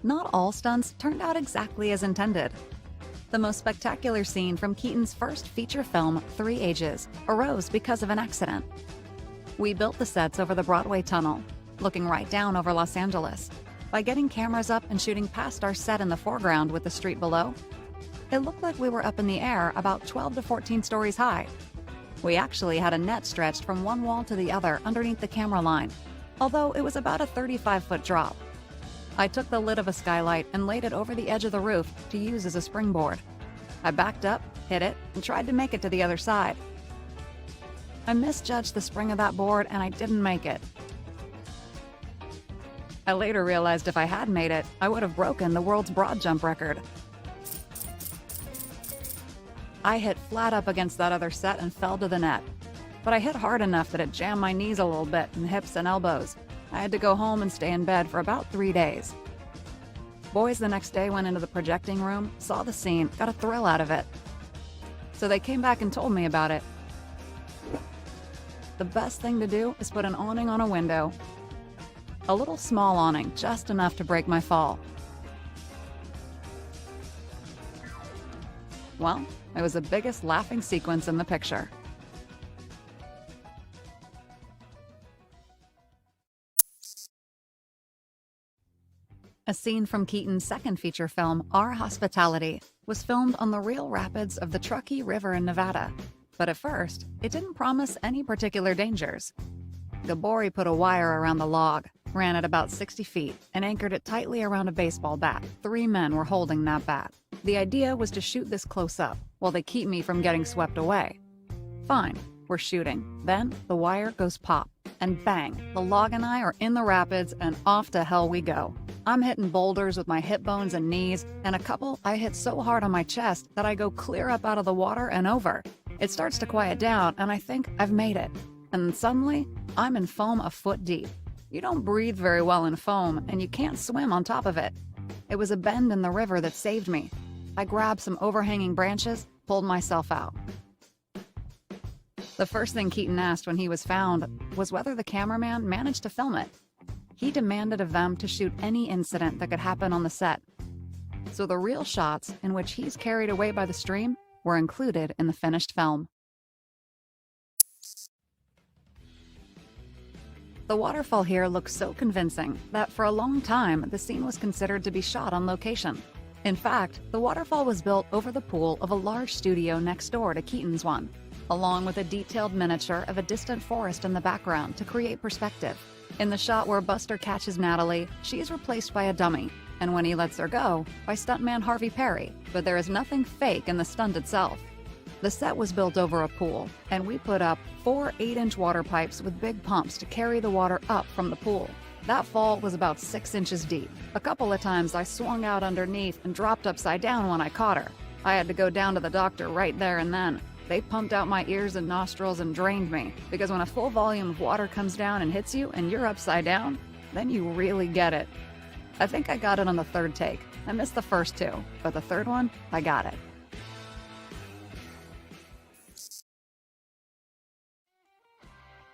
Not all stunts turned out exactly as intended. The most spectacular scene from Keaton's first feature film, 3 Ages, arose because of an accident. We built the sets over the Broadway tunnel, looking right down over Los Angeles. By getting cameras up and shooting past our set in the foreground with the street below, it looked like we were up in the air about 12 to 14 stories high. We actually had a net stretched from one wall to the other underneath the camera line, although it was about a 35-foot drop. I took the lid of a skylight and laid it over the edge of the roof to use as a springboard. I backed up, hit it, and tried to make it to the other side. I misjudged the spring of that board and I didn't make it. I later realized if I had made it, I would have broken the world's broad jump record. I hit flat up against that other set and fell to the net. But I hit hard enough that it jammed my knees a little bit and hips and elbows. I had to go home and stay in bed for about 3 days. Boys the next day went into the projecting room, saw the scene, got a thrill out of it. So they came back and told me about it. The best thing to do is put an awning on a window. A little small awning, just enough to break my fall. Well, it was the biggest laughing sequence in the picture. A scene from Keaton's second feature film, Our Hospitality, was filmed on the real rapids of the Truckee River in Nevada. But at first, it didn't promise any particular dangers. Gabori put a wire around the log, ran it about 60 feet, and anchored it tightly around a baseball bat. 3 men were holding that bat. The idea was to shoot this close up, while they keep me from getting swept away. Fine, we're shooting. Then the wire goes pop, and bang, the log and I are in the rapids, and off to hell we go. I'm hitting boulders with my hip bones and knees, and a couple I hit so hard on my chest that I go clear up out of the water and over. It starts to quiet down, and I think I've made it. And then suddenly, I'm in foam a foot deep. You don't breathe very well in foam, and you can't swim on top of it. It was a bend in the river that saved me. I grabbed some overhanging branches, pulled myself out. The first thing Keaton asked when he was found was whether the cameraman managed to film it. He demanded of them to shoot any incident that could happen on the set. So the real shots in which he's carried away by the stream were included in the finished film. The waterfall here looks so convincing that for a long time the scene was considered to be shot on location. In fact, the waterfall was built over the pool of a large studio next door to Keaton's one, along with a detailed miniature of a distant forest in the background to create perspective. In the shot where Buster catches Natalie, she is replaced by a dummy, and when he lets her go, by stuntman Harvey Perry, but there is nothing fake in the stunt itself. The set was built over a pool, and we put up 4 8-inch water pipes with big pumps to carry the water up from the pool. That fall was about 6 inches deep. A couple of times I swung out underneath and dropped upside down when I caught her. I had to go down to the doctor right there and then. They pumped out my ears and nostrils and drained me, because when a full volume of water comes down and hits you and you're upside down, then you really get it. I think I got it on the 3rd take. I missed the first 2, but the 3rd one, I got it.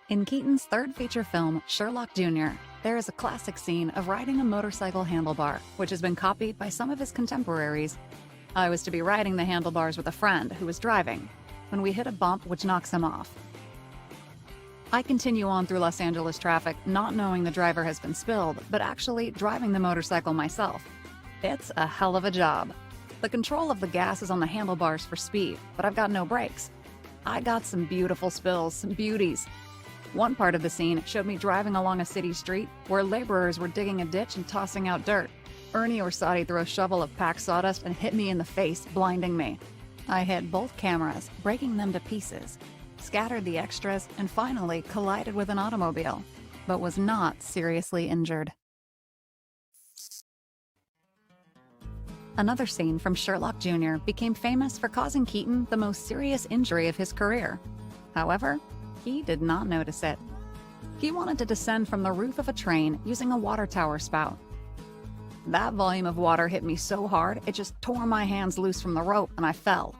In Keaton's 3rd feature film, Sherlock Jr., there is a classic scene of riding a motorcycle handlebar, which has been copied by some of his contemporaries. I was to be riding the handlebars with a friend who was driving, when we hit a bump which knocks him off. I continue on through Los Angeles traffic, not knowing the driver has been spilled, but actually driving the motorcycle myself. It's a hell of a job. The control of the gas is on the handlebars for speed, but I've got no brakes. I got some beautiful spills, some beauties. One part of the scene showed me driving along a city street where laborers were digging a ditch and tossing out dirt. Ernie Orsatti threw a shovel of packed sawdust and hit me in the face, blinding me. I hit both cameras, breaking them to pieces, scattered the extras, and finally collided with an automobile, but was not seriously injured. Another scene from Sherlock Jr. became famous for causing Keaton the most serious injury of his career. However, he did not notice it. He wanted to descend from the roof of a train using a water tower spout. That volume of water hit me so hard, it just tore my hands loose from the rope and I fell.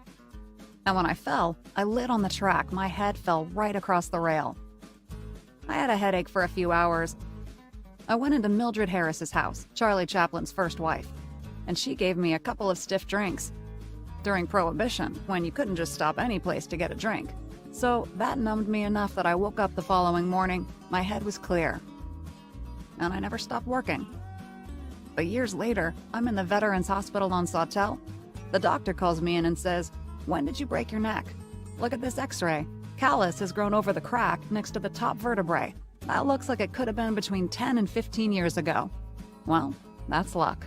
And when I fell, I lit on the track. My head fell right across the rail. I had a headache for a few hours. I went into Mildred Harris's house, Charlie Chaplin's first wife, and she gave me a couple of stiff drinks. During Prohibition, when you couldn't just stop any place to get a drink. So that numbed me enough that I woke up the following morning, my head was clear. And I never stopped working. But years later, I'm in the Veterans Hospital on Sawtell. The doctor calls me in and says, "When did you break your neck? Look at this x-ray. Callus has grown over the crack next to the top vertebrae. That looks like it could have been between 10 and 15 years ago." Well, that's luck.